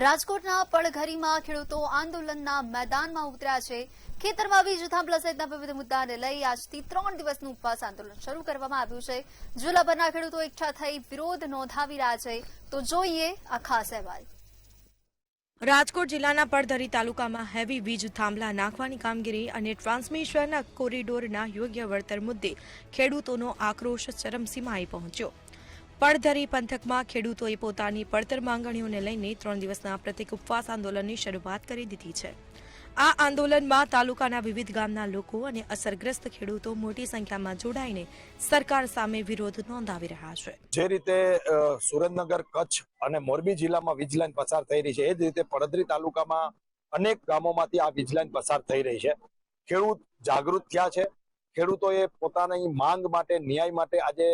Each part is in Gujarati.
રાજકોટના પડઘરીમાં ખેડૂતો આંદોલનના મેદાનમાં ઉતર્યા છે। ખેતરમાં વીજ થાંભલા સહિતના વિવિધ મુદ્દાને લઈ આજથી 3 દિવસનું ઉપવાસ આંદોલન શરૂ કરવામાં આવ્યું છે। જિલ્લાભરના ખેડૂતો એકઠા થઈ વિરોધ નોંધાવી રહ્યા છે। તો જોઈએ આ ખાસ અહેવાલ। રાજકોટ જિલ્લાના પડધરી તાલુકામાં હેવી વીજ થાંભલા નાખવાની કામગીરી અને ટ્રાન્સમિશનના કોરિડોરના યોગ્ય વળતર મુદ્દે ખેડૂતોનો આક્રોશ ચરમસીમાએ પહોંચ્યો। પડધરી પંથકમાં ખેડૂતોએ પોતાની પડતર માંગણીઓને લઈને 3 દિવસના પ્રતિક ઉપવાસ આંદોલનની શરૂઆત કરી દીધી છે। આ આંદોલનમાં તાલુકાના વિવિધ ગામના લોકો અને અસરગ્રસ્ત ખેડૂતો મોટી સંખ્યામાં જોડાઈને સરકાર સામે વિરોધ નોંધાવી રહ્યા છે। જે રીતે સુરેન્દ્રનગર, કચ્છ અને મોરબી જિલ્લામાં વીજ લાઈન પસાર થઈ રહી છે, એ જ રીતે પડધરી તાલુકામાં અનેક ગામોમાંથી આ વીજ લાઈન પસાર થઈ રહી છે। ખેડૂત જાગૃત થયા છે। ખેડૂતોએ પોતાની માંગ માટે, ન્યાય માટે આજે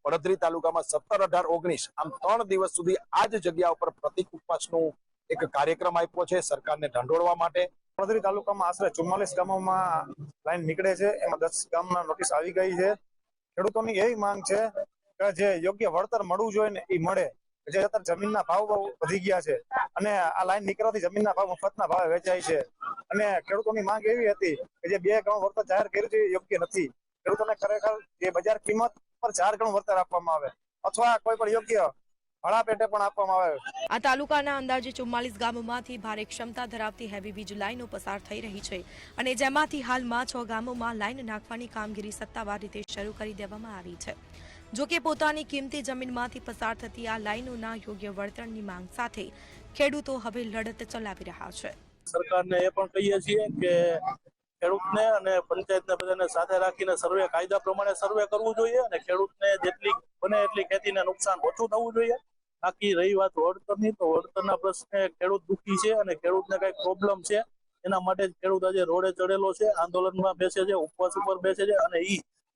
પડધરી તાલુકામાં 17, 18, 19 આમ 3 દિવસ સુધી આ જ જગ્યા ઉપર પ્રતિક ઉપવાસનું એક કાર્યક્રમ આપ્યો છે સરકારને ઢંઢોળવા માટે। પડધરી તાલુકામાં આશરે 44 ગામોમાં લાઈન નીકળે છે, એમાં 10 ગામના નોટિસ આવી ગઈ છે। ખેડૂતોની એવી માંગ છે કે જે યોગ્ય વળતર મળવું જોઈએ ને એ મળે। જે અત્યારે જમીનના ભાવ વધી ગયા છે અને આ લાઈન નીકળવાથી જમીનના ભાવ મફતના ભાવે વેચાય છે અને ખેડૂતોની માંગ એવી હતી કે જે 2 ગણું વળતર જાહેર કર્યું છે એ યોગ્ય નથી। ખેડૂતોને ખરેખર જે બજાર કિંમત પર 4 ગણું વળતર આપવામાં આવે અથવા કોઈ પણ યોગ્ય ભાડા પેટે પણ આપવામાં આવે। આ તાલુકાના અંદાજે 44 ગામોમાંથી ભારે ક્ષમતા ધરાવતી હેવી વીજ લાઈનો પસાર થઈ રહી છે અને જેમાંથી હાલમાં 6 ગામોમાં લાઈન નાખવાની કામગીરી સત્તાવાર રીતે શરૂ કરી દેવામાં આવી છે। જો કે પોતાની કિંમતી જમીનમાંથી પસાર થતી આ લાઈનોના યોગ્ય વળતરની માંગ સાથે ખેડૂતો હવે લડત ચલાવી રહ્યા છે। સરકારને એ પણ કહીએ છીએ કે ખેડૂતને અને પંચાયતને બધાને સાથે રાખીને સર્વે કાયદા પ્રમાણે સર્વે કરવું જોઈએ અને ખેડૂતને જેટલી બને એટલી ખેતીને નુકસાન ઓછું થવું જોઈએ। બાકી રહી વાત વળતરની, તો વળતરના પ્રશ્ને ખેડૂત દુઃખી છે અને ખેડૂતને કઈ પ્રોબ્લેમ છે એના માટે જ ખેડૂત આજે રોડે ચડેલો છે, આંદોલનમાં બેસે છે, ઉપવાસ ઉપર બેસે છે અને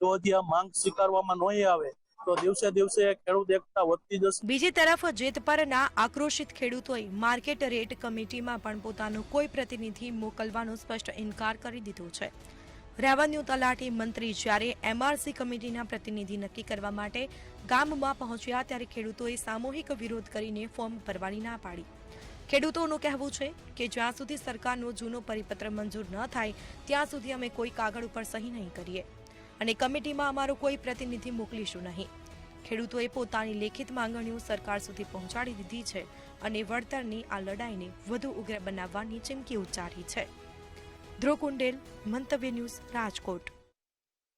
જો હજી આ માંગ સ્વીકારવામાં નહીં આવે તો દિવસે દિવસે ખેડૂત એકતા વધતી જશે। બીજી તરફ જેતપરના આક્રોશિત ખેડૂતોએ માર્કેટ રેટ કમિટીમાં પણ પોતાનો કોઈ પ્રતિનિધિ મોકલવાનો સ્પષ્ટ ઇનકાર કરી દીધો છે। રેવન્યુ તલાટી મંત્રી જ્યારે MRC કમિટીના પ્રતિનિધિ નક્કી કરવા માટે ગામમાં પહોંચ્યા ત્યારે ખેડૂતોએ સામૂહિક વિરોધ કરીને ફોર્મ ભરવાની ના પાડી। ખેડૂતોનું કહેવું છે કે જ્યાં સુધી સરકારનો જૂનો પરિપત્ર મંજૂર ન થાય ત્યાં સુધી અમે કોઈ કાગળ ઉપર સહી નહીં કરીએ અને કમિટીમાં અમારો કોઈ પ્રતિનિધિ મોકલીશું નહીં। ખેડૂતોએ પોતાની લેખિત માંગણીઓ સરકાર સુધી પહોંચાડી દીધી છે અને વળતરની આ લડાઈને વધુ ઉગ્ર બનાવવાની ચીમકી ઉચ્ચારી છે। ધ્રુવ કુંડેલ, મંતવ્ય ન્યૂઝ, રાજકોટ।